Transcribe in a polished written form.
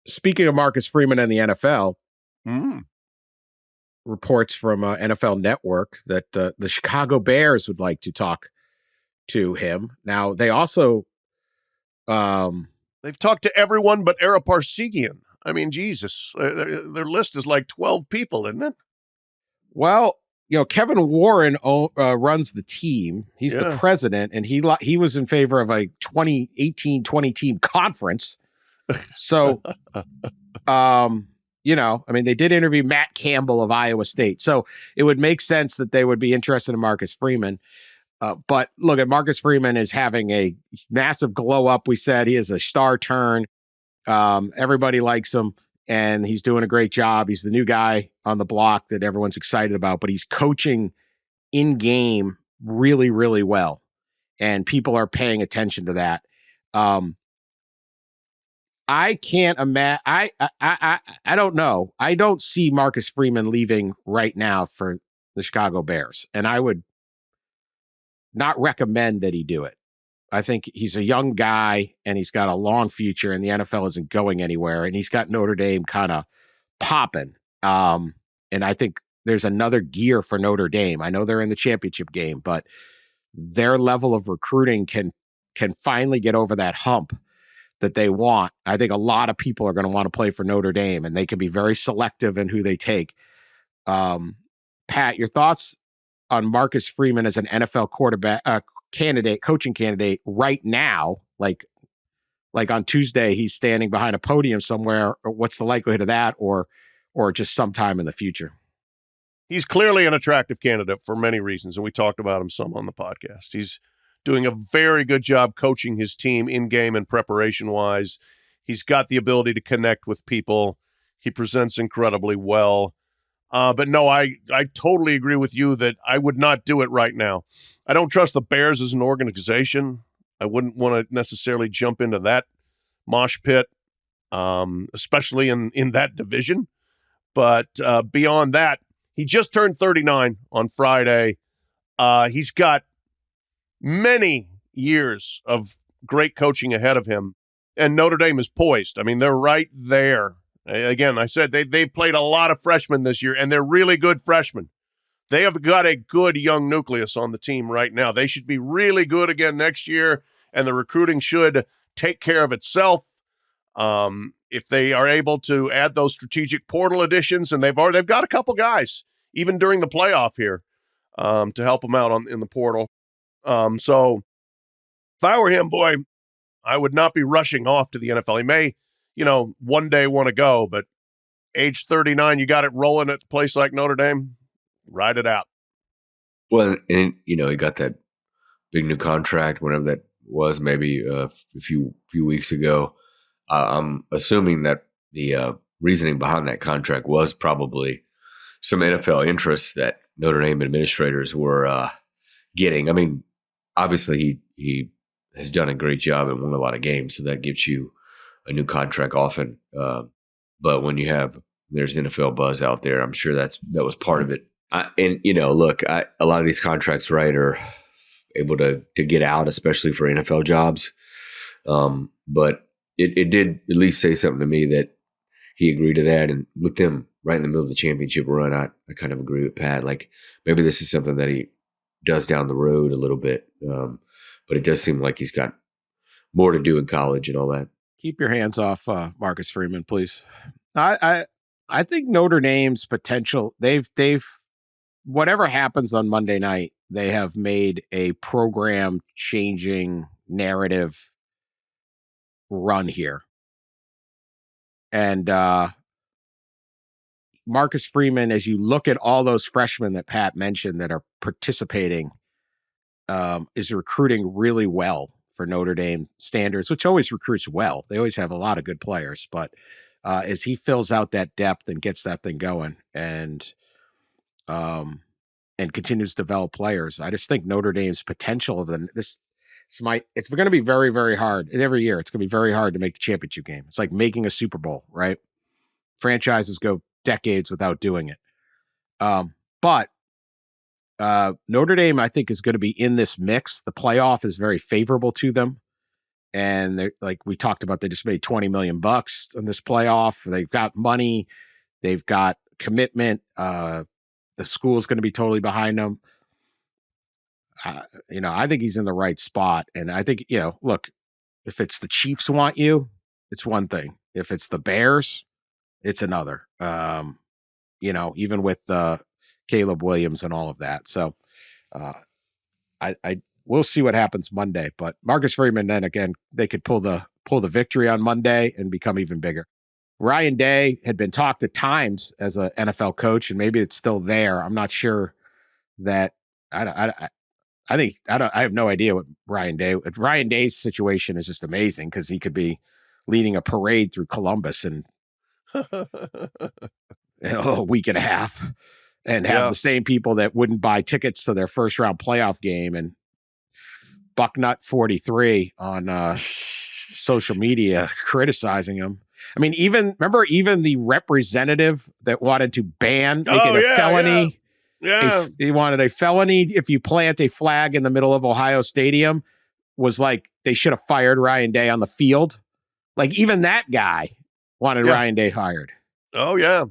Speaking of Marcus Freeman and the NFL, Mm. reports from NFL Network that the Chicago Bears would like to talk to him. Now, they also They've talked to everyone but Ara Parsegian. I mean, Jesus, their list is like 12 people, isn't it? well, Kevin Warren runs the team. He's the president, and he was in favor of a 20 team conference. So, I mean, they did interview Matt Campbell of Iowa State. So it would make sense that they would be interested in Marcus Freeman. But look, at Marcus Freeman is having a massive glow up. We said he is a star turn. Everybody likes him, and he's doing a great job. He's the new guy on the block that everyone's excited about, but he's coaching in game really, really well. And people are paying attention to that. I can't imagine. I don't know. I don't see Marcus Freeman leaving right now for the Chicago Bears, and I would not recommend that he do it. I think he's a young guy and he's got a long future, and the NFL isn't going anywhere, and he's got Notre Dame kind of popping. And I think there's another gear for Notre Dame. I know they're in the championship game, but their level of recruiting can finally get over that hump that they want. I think a lot of people are going to want to play for Notre Dame, and they can be very selective in who they take. Pat, your thoughts on Marcus Freeman as an NFL quarterback coaching candidate right now? Like on Tuesday, he's standing behind a podium somewhere. What's the likelihood of that, or just sometime in the future? He's clearly an attractive candidate for many reasons, and we talked about him some on the podcast. He's doing a very good job coaching his team in-game and preparation-wise. He's got the ability to connect with people. He presents incredibly well. But no, I totally agree with you that I would not do it right now. I don't trust the Bears as an organization. I wouldn't want to necessarily jump into that mosh pit, especially in that division. But beyond that, he just turned 39 on Friday. He's got many years of great coaching ahead of him, and Notre Dame is poised. I mean, they're right there. Again, I said they played a lot of freshmen this year, and they're really good freshmen. They have got a good young nucleus on the team right now. They should be really good again next year, and the recruiting should take care of itself. If they are able to add those strategic portal additions, and they've got a couple guys even during the playoff here to help them out in the portal. So if I were him, boy, I would not be rushing off to the NFL. He may, one day want to go, but age 39, you got it rolling at a place like Notre Dame, ride it out. Well, and he got that big new contract, whenever that was, maybe a few weeks ago. I'm assuming that the reasoning behind that contract was probably some NFL interests that Notre Dame administrators were getting. I mean, obviously he has done a great job and won a lot of games, so that gives you a new contract often. But when there's NFL buzz out there, I'm sure that was part of it. Look, a lot of these contracts, right, are able to get out, especially for NFL jobs. But it did at least say something to me that he agreed to that. And with them right in the middle of the championship run, I kind of agree with Pat. Like, maybe this is something that he does down the road a little bit. But it does seem like he's got more to do in college and all that. Keep your hands off Marcus Freeman, please. I think Notre Dame's potential, they've whatever happens on Monday night, they have made a program changing narrative run here. And Marcus Freeman, as you look at all those freshmen that Pat mentioned that are participating, is recruiting really well for Notre Dame standards, which always recruits well. They always have a lot of good players, but as he fills out that depth and gets that thing going and continues to develop players, I just think Notre Dame's potential of it's going to be very, very hard. Every year, it's going to be very hard to make the championship game. It's like making a Super Bowl, right? Franchises go decades without doing it. But Notre Dame, I think, is going to be in this mix. The playoff is very favorable to them. And like we talked about, they just made $20 million in this playoff. They've got money. They've got commitment. The school's going to be totally behind them. I think he's in the right spot. And I think, look, if it's the Chiefs want you, it's one thing. If it's the Bears, it's another. Even with Caleb Williams and all of that. So we'll see what happens Monday. But Marcus Freeman, then again, they could pull the victory on Monday and become even bigger. Ryan Day had been talked at times as an NFL coach, and maybe it's still there. I'm not sure that I have no idea what Ryan Day's situation is just amazing because he could be leading a parade through Columbus in a week and a half and have the same people that wouldn't buy tickets to their first round playoff game and Bucknut 43 on social media criticizing him. I mean, even the representative that wanted to make it a felony. Yeah. He wanted a felony if you plant a flag in the middle of Ohio Stadium, was like, they should have fired Ryan Day on the field. Like, even that guy wanted Ryan Day hired. Oh, yeah.